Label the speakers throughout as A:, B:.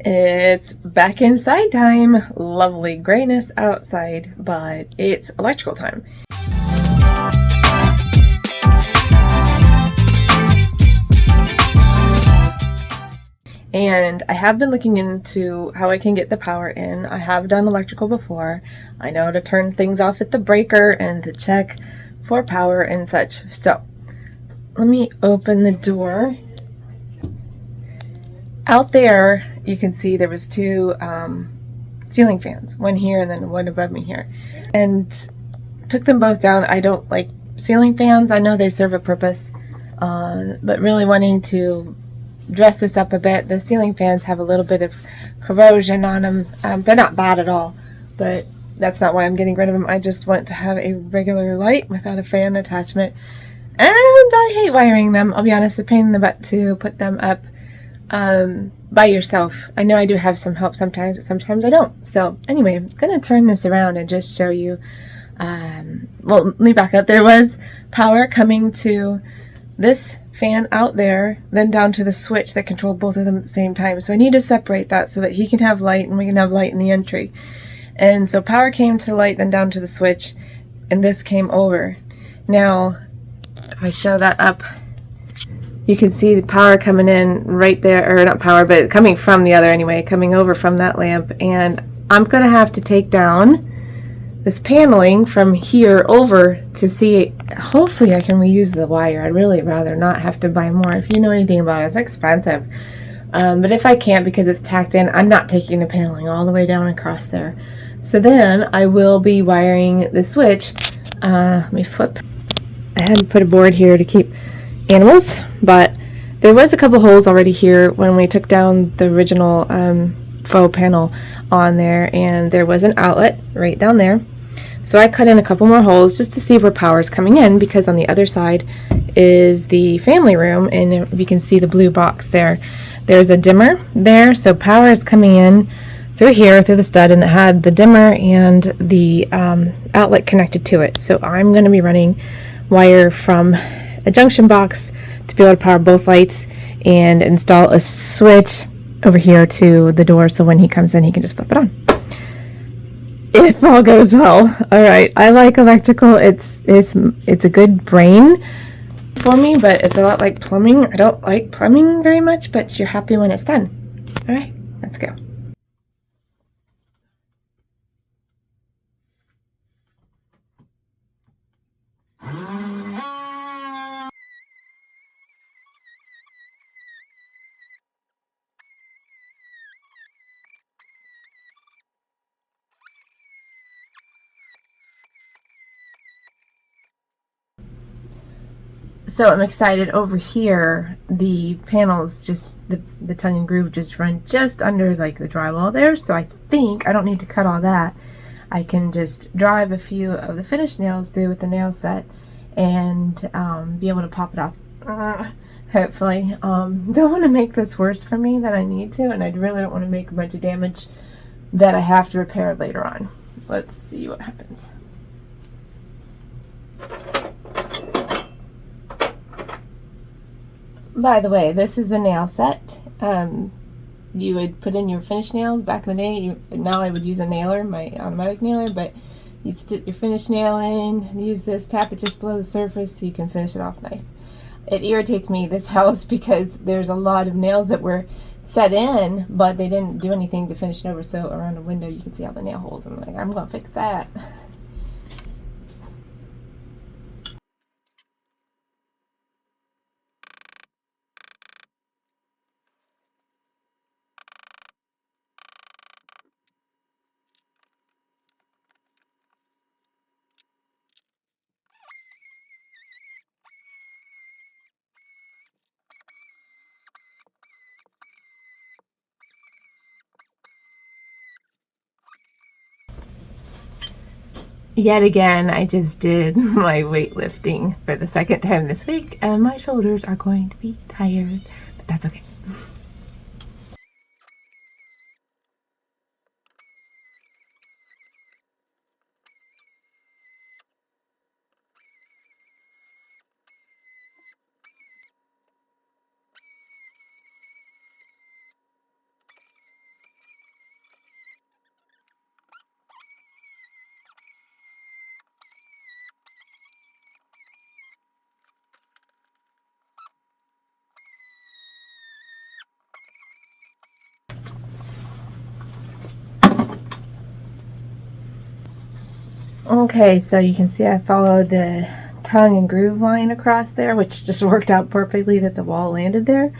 A: It's back inside time. Lovely grayness outside, but it's electrical time. And I have been looking into how I can get the power in. I have done electrical before. I know to turn things off at the breaker and to check for power and such. So let me open the door. Out there, you can see there was two ceiling fans, one here and then one above me here, and took them both down. I don't like ceiling fans. I know they serve a purpose, but really wanting to dress this up a bit. The ceiling fans have a little bit of corrosion on them. They're not bad at all, but that's not why I'm getting rid of them. I just want to have a regular light without a fan attachment, and I hate wiring them. I'll be honest, the pain in the butt to put them up by yourself. I know I do have some help sometimes, but sometimes I don't. So anyway, I'm gonna turn this around and just show you. Well, let me back up. There was power coming to this fan out there, then down to the switch that controlled both of them at the same time. So I need to separate that so that he can have light and we can have light in the entry. And so power came to light, then down to the switch, and this came over. Now, if I show that up, you can see the power coming in right there, or not power, but coming from the other anyway, coming over from that lamp. And I'm going to have to take down this paneling from here over to see, hopefully I can reuse the wire. I'd really rather not have to buy more. If you know anything about it, it's expensive. But if I can't because it's tacked in, I'm not taking the paneling all the way down across there. So then I will be wiring the switch. Let me flip. I had to put a board here to keep animals, but there was a couple holes already here when we took down the original faux panel on there, and there was an outlet right down there. So I cut in a couple more holes just to see where power is coming in, because on the other side is the family room, and you can see the blue box there. There's a dimmer there, so power is coming in through here, through the stud, and it had the dimmer and the outlet connected to it. So I'm going to be running wire from a junction box to be able to power both lights and install a switch over here to the door, so when he comes in he can just flip it on, if all goes well. All right, I like electrical. It's a good brain for me, but it's a lot like plumbing. I don't like plumbing very much, but you're happy when it's done. All right, let's go. So I'm excited. Over here, the panels just, the tongue and groove just run just under like the drywall there. So I think I don't need to cut all that. I can just drive a few of the finished nails through with the nail set and be able to pop it off. Hopefully. Don't want to make this worse for me than I need to, and I really don't want to make a bunch of damage that I have to repair later on. Let's see what happens. By the way, this is a nail set. You would put in your finished nails back in the day. Now I would use a nailer, my automatic nailer, but you'd stick your finished nail in, use this, tap it just below the surface so you can finish it off nice. It irritates me, this house, because there's a lot of nails that were set in, but they didn't do anything to finish it over, so around the window you can see all the nail holes. I'm like, I'm gonna fix that. Yet again, I just did my weightlifting for the second time this week, and my shoulders are going to be tired, but that's okay. Okay, so you can see I followed the tongue and groove line across there, which just worked out perfectly that the wall landed there.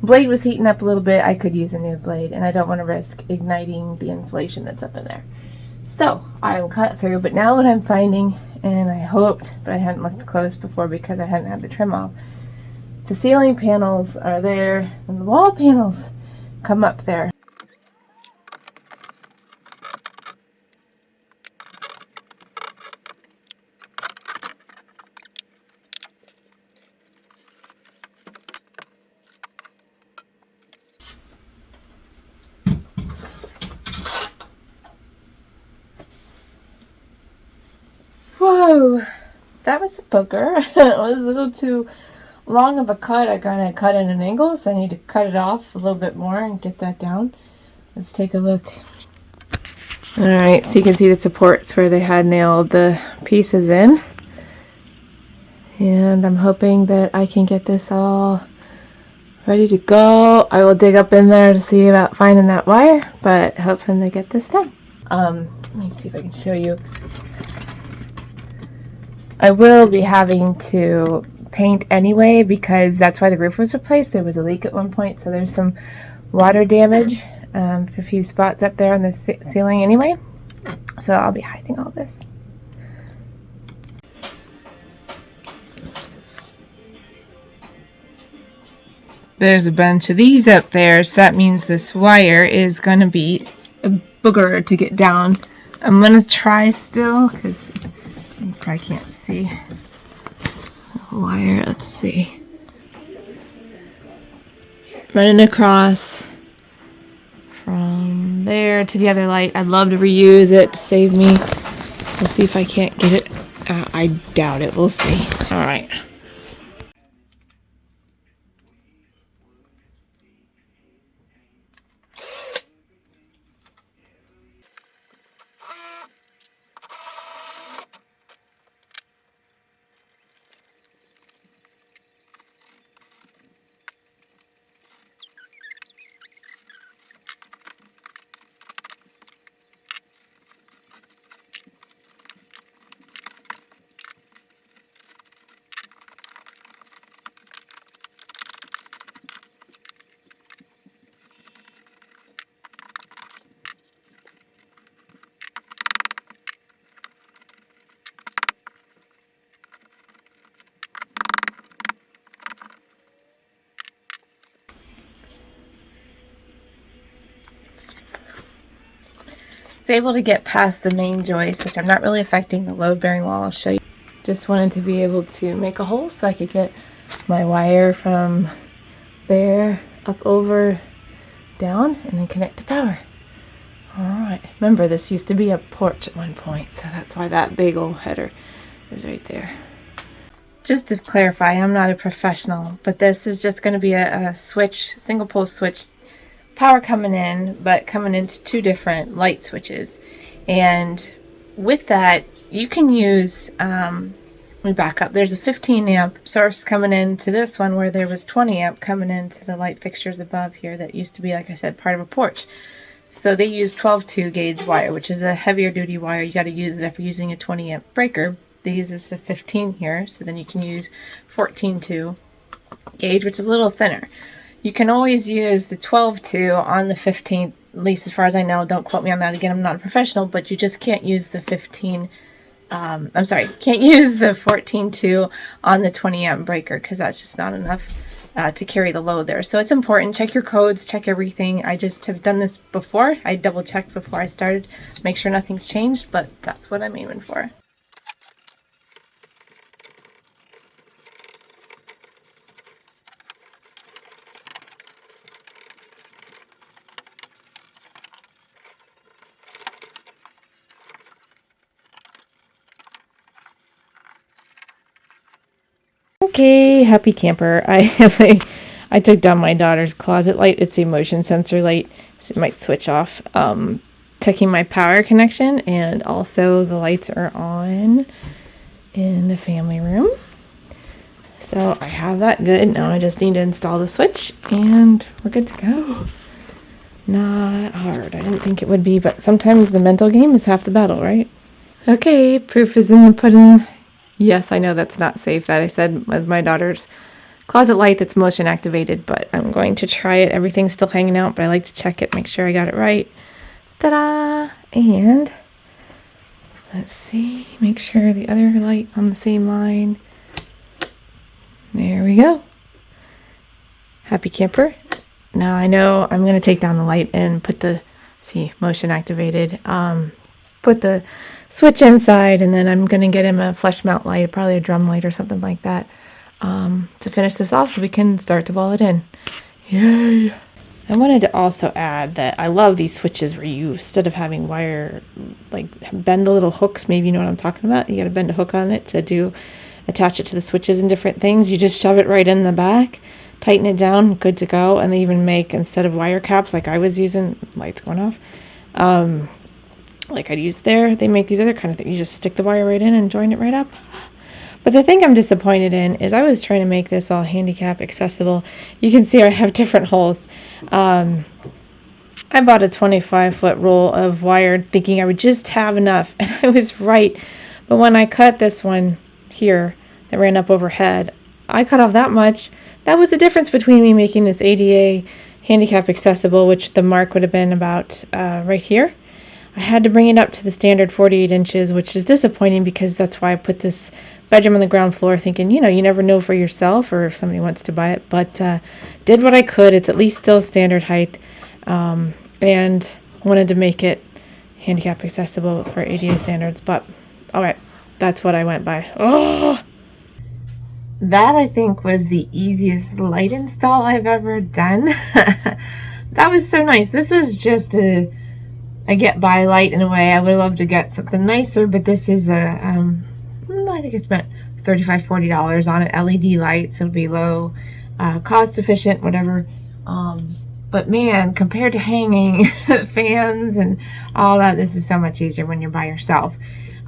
A: Blade was heating up a little bit. I could use a new blade, and I don't want to risk igniting the insulation that's up in there. So I'm cut through, but now what I'm finding, and I hoped, but I hadn't looked close before because I hadn't had the trim off, the ceiling panels are there, and the wall panels come up there. Whoa, that was a booger. It was a little too long of a cut. I kind of cut at an angle, so I need to cut it off a little bit more and get that down. Let's take a look. Alright, so you can see the supports where they had nailed the pieces in. And I'm hoping that I can get this all ready to go. I will dig up in there to see about finding that wire, but hoping to get this done. Let me see if I can show you. I will be having to paint anyway because that's why the roof was replaced. There was a leak at one point, so there's some water damage, a few spots up there on the ceiling anyway. So I'll be hiding all this. There's a bunch of these up there, so that means this wire is going to be a booger to get down. I'm going to try still because you probably can't see the wire. Let's see. Running across from there to the other light. I'd love to reuse it to save me. We'll see if I can't get it. I doubt it. We'll see. All right. Was able to get past the main joist, which I'm not really affecting the load-bearing wall. I'll show you. Just wanted to be able to make a hole so I could get my wire from there up over down and then connect to power. Alright, remember this used to be a porch at one point, so that's why that big old header is right there. Just to clarify, I'm not a professional, but this is just going to be a switch, single pole switch, power coming in, but coming into two different light switches. And with that, you can use, let me back up, there's a 15 amp source coming into this one where there was 20 amp coming into the light fixtures above here that used to be, like I said, part of a porch. So they use 12-2 gauge wire, which is a heavier duty wire. You got to use it if you're using a 20 amp breaker. They use this a 15 here, so then you can use 14-2 gauge, which is a little thinner. You can always use the 12-2 on the 15, at least as far as I know. Don't quote me on that. Again, I'm not a professional, but you just can't use the 15. I'm sorry, can't use the 14-2 on the 20 amp breaker because that's just not enough to carry the load there. So it's important. Check your codes, check everything. I just have done this before. I double checked before I started, make sure nothing's changed, but that's what I'm aiming for. Okay, happy camper. I took down my daughter's closet light. It's a motion sensor light, so it might switch off. Checking my power connection, and also the lights are on in the family room. So I have that good. Now I just need to install the switch and we're good to go. not hard. I didn't think it would be, but sometimes the mental game is half the battle, right? Okay, proof is in the pudding. Yes, I know that's not safe. That I said was my daughter's closet light that's motion activated, but I'm going to try it. Everything's still hanging out, but I like to check it, make sure I got it right. Ta-da! And let's see, make sure the other light on the same line. There we go. Happy camper. Now I know I'm going to take down the light and put the, see, motion activated, put the switch inside, and then I'm going to get him a flush mount light, probably a drum light or something like that, to finish this off so we can start to wall it in. Yay! I wanted to also add that I love these switches where you, instead of having wire, like bend the little hooks, maybe you know what I'm talking about, you got to bend a hook on it to attach it to the switches and different things. You just shove it right in the back, tighten it down, good to go. And they even make, instead of wire caps like I was using, lights going off, like I'd use there, they make these other kind of things. You just stick the wire right in and join it right up. But the thing I'm disappointed in is I was trying to make this all handicap accessible. You can see I have different holes. I bought a 25-foot roll of wire thinking I would just have enough, and I was right. But when I cut this one here that ran up overhead, I cut off that much. That was the difference between me making this ADA handicap accessible, which the mark would have been about right here. I had to bring it up to the standard 48 inches, which is disappointing because that's why I put this bedroom on the ground floor thinking, you know, you never know for yourself or if somebody wants to buy it, but did what I could. It's at least still standard height, and wanted to make it handicap accessible for ADA standards, but all right, that's what I went by. Oh, that I think was the easiest light install I've ever done. That was so nice. This is just a get by light in a way. I would love to get something nicer, but this is a I think it's spent $35-40 on an LED light, so it'd be low cost efficient, whatever. But man, compared to hanging fans and all that, this is so much easier when you're by yourself.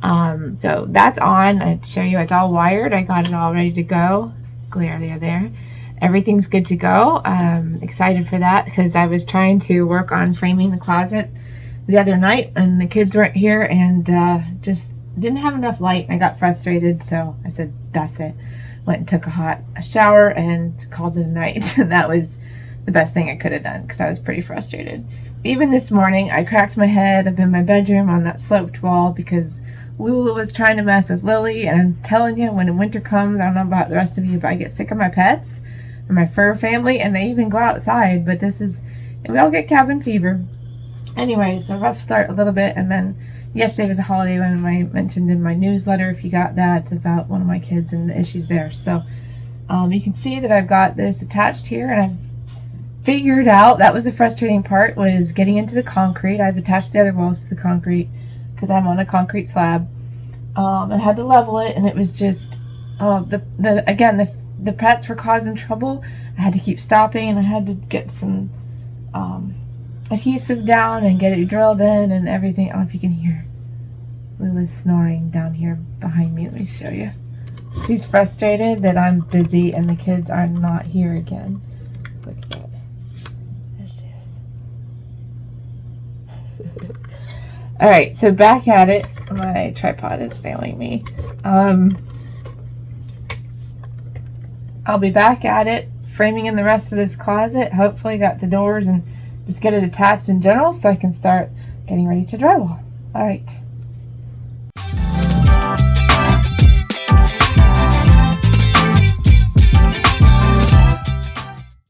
A: So that's on. I'd show you it's all wired. I got it all ready to go. Glare there. Everything's good to go. Excited for that because I was trying to work on framing the closet the other night and the kids weren't here and just didn't have enough light. I got frustrated, so I said, that's it. Went and took a shower and called it a night. And that was the best thing I could have done because I was pretty frustrated. Even this morning, I cracked my head up in my bedroom on that sloped wall because Lula was trying to mess with Lily. And I'm telling you, when winter comes, I don't know about the rest of you, but I get sick of my pets and my fur family, and they even go outside. But we all get cabin fever. Anyways, a rough start a little bit, and then yesterday was a holiday when I mentioned in my newsletter, if you got that, about one of my kids and the issues there. So you can see that I've got this attached here, and I've figured out, that was the frustrating part, was getting into the concrete. I've attached the other walls to the concrete because I'm on a concrete slab. I had to level it, and it was just, the pets were causing trouble. I had to keep stopping, and I had to get some adhesive down and get it drilled in and everything. I don't know if you can hear Lula's snoring down here behind me. Let me show you. She's frustrated that I'm busy and the kids are not here again. Look at that. There she is. All right, so back at it. My tripod is failing me. I'll be back at it, framing in the rest of this closet. Hopefully got the doors and just get it attached in general so I can start getting ready to drywall. All right.